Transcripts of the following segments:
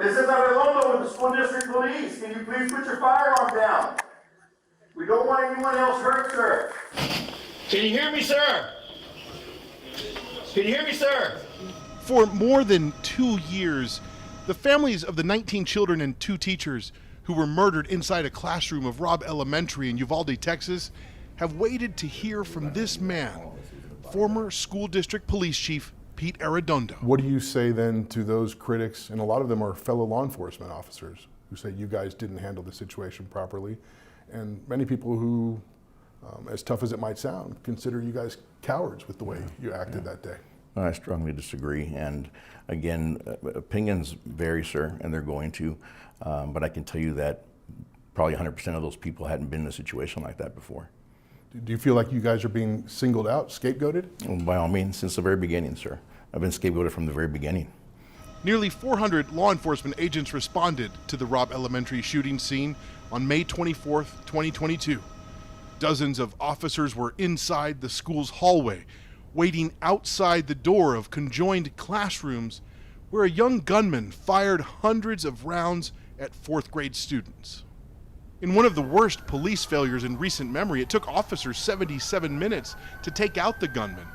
This is Arredondo with the school district police. Can you please put your firearm down? We don't want anyone else hurt, sir. Can you hear me, sir? Can you hear me, sir? For more than 2 years, the families of the 19 children and 2 teachers who were murdered inside a classroom of Robb Elementary in Uvalde, Texas, have waited to hear from this man, former school district police chief Pete Arredondo. What do you say then to those critics, and a lot of them are fellow law enforcement officers, who say you guys didn't handle the situation properly, and many people who, as tough as it might sound, consider you guys cowards with the way you acted that day? I strongly disagree, and again, opinions vary, sir, and they're going to, but I can tell you that probably 100% of those people hadn't been in a situation like that before. Do you feel like you guys are being singled out, scapegoated? Well, by all means, since the very beginning, sir. I've been scapegoated from the very beginning. Nearly 400 law enforcement agents responded to the Robb Elementary shooting scene on May 24th, 2022. Dozens of officers were inside the school's hallway, waiting outside the door of conjoined classrooms where a young gunman fired hundreds of rounds at 4th grade students. In one of the worst police failures in recent memory, it took officers 77 minutes to take out the gunman.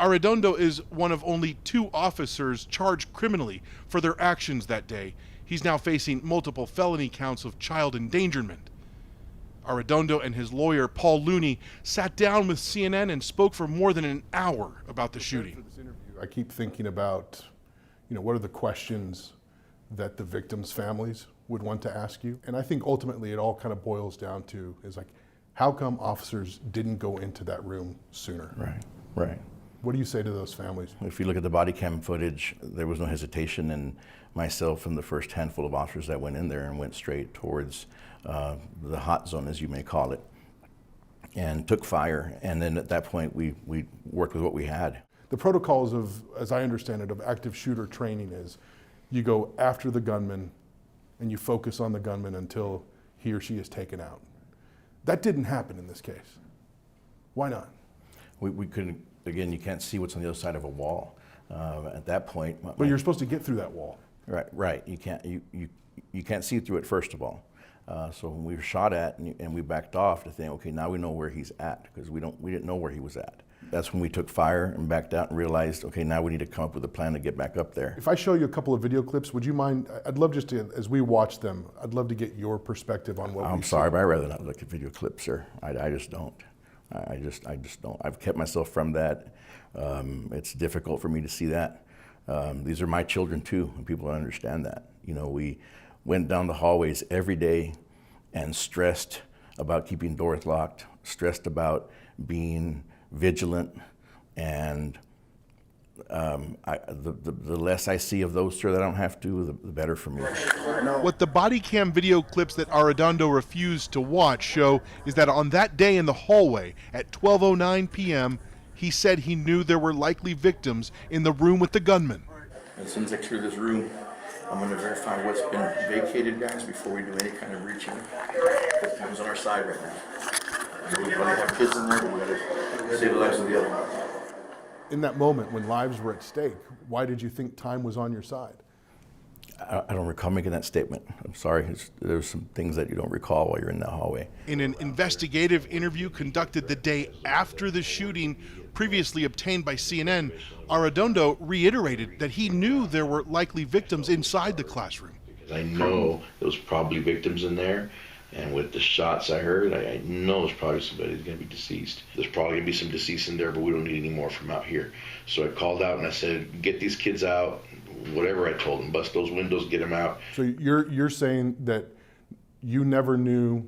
Arredondo is one of only 2 officers charged criminally for their actions that day. He's now facing multiple felony counts of child endangerment. Arredondo and his lawyer, Paul Looney, sat down with CNN and spoke for more than an hour about the shooting. For this interview, I keep thinking about, what are the questions that the victims' families would want to ask you? And I think ultimately it all kind of boils down to is like, how come officers didn't go into that room sooner? Right. What do you say to those families? If you look at the body cam footage, there was no hesitation, and myself and the first handful of officers that went in there and went straight towards the hot zone, as you may call it, and took fire. And then at that point, we worked with what we had. The protocols of, as I understand it, of active shooter training is you go after the gunman and you focus on the gunman until he or she is taken out. That didn't happen in this case. Why not? We couldn't, again, you can't see what's on the other side of a wall. At that point. But you're supposed to get through that wall. Right. You can't see through it, first of all. So when we were shot at and we backed off to think, okay, now we know where he's at, because we didn't know where he was at. That's when we took fire and backed out and realized, okay, now we need to come up with a plan to get back up there. If I show you a couple of video clips, would you mind? I'd love just to, as we watch them, I'd love to get your perspective on what we see. I'm sorry, but I'd rather not look at video clips, sir. I just don't. I just don't. I've kept myself from that. It's difficult for me to see that. These are my children too, and people don't understand that. We went down the hallways every day and stressed about keeping doors locked, stressed about being vigilant, and the less I see of those, sir, that I don't have to, the better for me. What the body cam video clips that Arredondo refused to watch show is that on that day in the hallway at 12:09 p.m., he said he knew there were likely victims in the room with the gunman. As soon as I clear this room, I'm going to verify what's been vacated, guys, before we do any kind of reaching. The time's on our side right now. We probably have kids in there, but we got to save the lives of the other ones. In that moment when lives were at stake, why did you think time was on your side? I don't recall making that statement. I'm sorry. There's some things that you don't recall while you're in the hallway. In an investigative interview conducted the day after the shooting, previously obtained by CNN, Arredondo reiterated that he knew there were likely victims inside the classroom. I know there was probably victims in there, and with the shots I heard, I know there's probably somebody who's going to be deceased. There's probably going to be some deceased in there, but we don't need any more from out here. So I called out and I said, get these kids out, whatever I told them, bust those windows, get them out. So you're saying that you never knew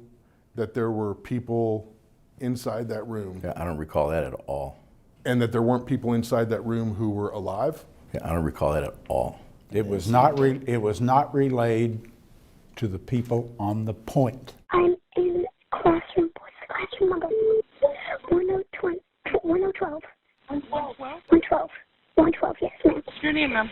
that there were people inside that room? Yeah, I don't recall that at all. And that there weren't people inside that room who were alive? Yeah, I don't recall that at all. It was not relayed to the people on the point. I'm in classroom. What's the classroom number? 1012. 112. 112. 112, yes, ma'am. What's your name, ma'am?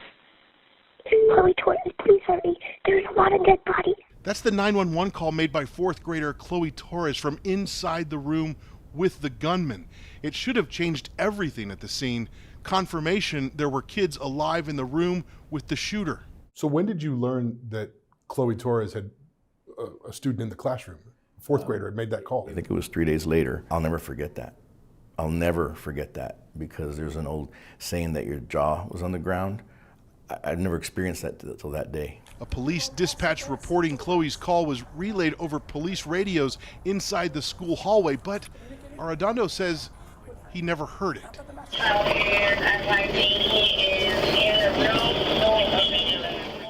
Chloe Torres, please hurry. There's a lot of dead bodies. That's the 911 call made by 4th grader Chloe Torres from inside the room with the gunman. It should have changed everything at the scene. Confirmation there were kids alive in the room with the shooter. So when did you learn that Chloe Torres had a student in the classroom? A fourth grader had made that call. I think it was 3 days later. I'll never forget that. I'll never forget that, because there's an old saying that your jaw was on the ground. I've never experienced that till that day. A police dispatch reporting Chloe's call was relayed over police radios inside the school hallway, but Arredondo says he never heard it.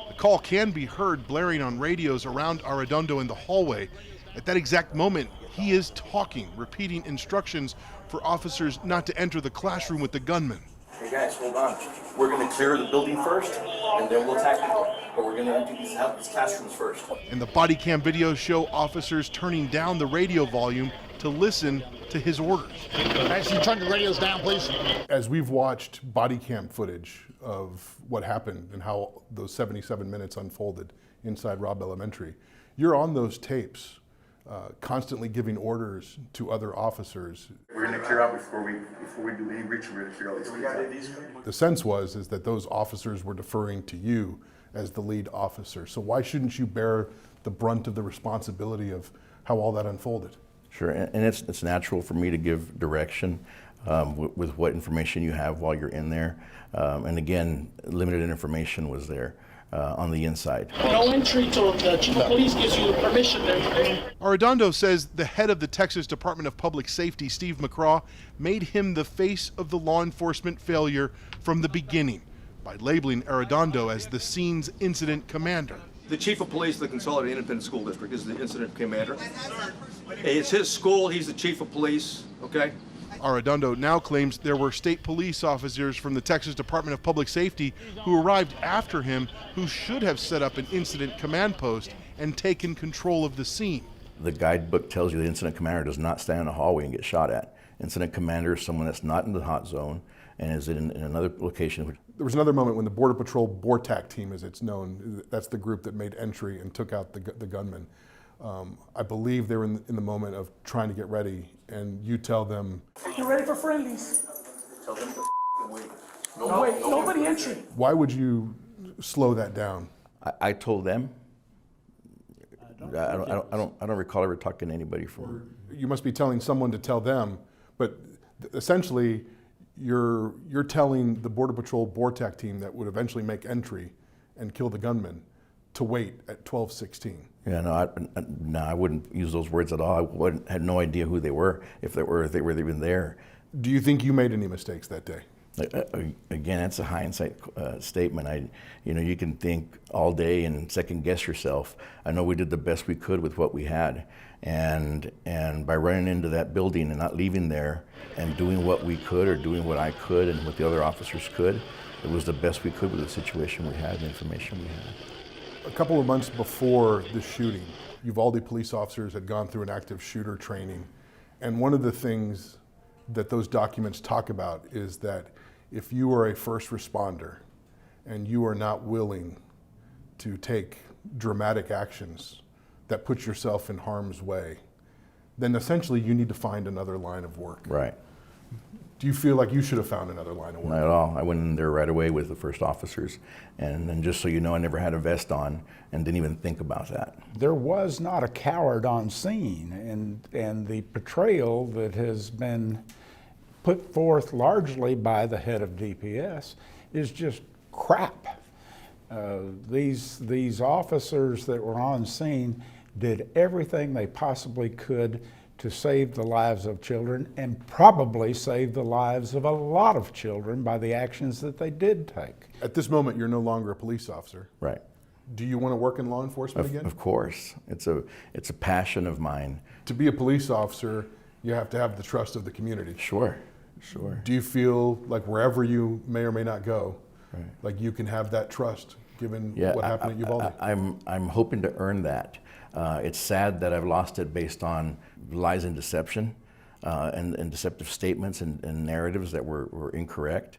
The call can be heard blaring on radios around Arredondo in the hallway. At that exact moment, he is talking, repeating instructions for officers not to enter the classroom with the gunman. Hey guys, hold on. We're gonna clear the building first, and then we'll tackle it. But we're gonna empty these classrooms first. And the body cam videos show officers turning down the radio volume to listen to his orders. Guys, can you turn your radios down, please? As we've watched body cam footage of what happened and how those 77 minutes unfolded inside Robb Elementary, you're on those tapes, constantly giving orders to other officers. We're gonna clear out before we do any reaching, we're gonna clear all these things out. The sense is that those officers were deferring to you as the lead officer. So why shouldn't you bear the brunt of the responsibility of how all that unfolded? Sure, and it's natural for me to give direction with what information you have while you're in there. And again, limited information was there on the inside. No entry till the chief of police gives you permission. Arredondo says the head of the Texas Department of Public Safety, Steve McCraw, made him the face of the law enforcement failure from the beginning by labeling Arredondo as the scene's incident commander. The chief of police of the Consolidated Independent School District is the incident commander. It's his school, he's the chief of police, okay? Arredondo now claims there were state police officers from the Texas Department of Public Safety who arrived after him who should have set up an incident command post and taken control of the scene. The guidebook tells you the incident commander does not stand in a hallway and get shot at. Incident commander is someone that's not in the hot zone and is in another location. There was another moment when the Border Patrol BORTAC team, as it's known, that's the group that made entry and took out the gunman. I believe they were in the moment of trying to get ready, and you tell them, You ready for friendlies? Tell them to wait. No, wait, nobody entry. why would you slow that down? I told them. I don't recall ever talking to anybody from. You must be telling someone to tell them, but essentially, you're telling the Border Patrol BORTAC team that would eventually make entry and kill the gunman to wait at 12:16. Yeah, no, I wouldn't use those words at all. I had no idea who they were, if they were even there. Do you think you made any mistakes that day? Again, that's a hindsight statement. You can think all day and second guess yourself. I know we did the best we could with what we had, and by running into that building and not leaving there and doing what we could or doing what I could and what the other officers could, it was the best we could with the situation we had, the information we had. A couple of months before the shooting, Uvalde police officers had gone through an active shooter training, and one of the things that those documents talk about is that if you are a first responder and you are not willing to take dramatic actions that put yourself in harm's way, then essentially you need to find another line of work. Right. Do you feel like you should have found another line of work? Not at all. I went in there right away with the first officers, and just so you know, I never had a vest on and didn't even think about that. There was not a coward on scene, and the portrayal that has been put forth largely by the head of DPS is just crap. These officers that were on scene did everything they possibly could to save the lives of children, and probably save the lives of a lot of children by the actions that they did take. At this moment, you're no longer a police officer. Right. Do you want to work in law enforcement again? Of course. It's a passion of mine. To be a police officer, you have to have the trust of the community. Sure. Do you feel like wherever you may or may not go, Right. like you can have that trust given Yeah, what happened at Uvalde? I'm hoping to earn that. It's sad that I've lost it based on lies and deception and deceptive statements and narratives that were incorrect.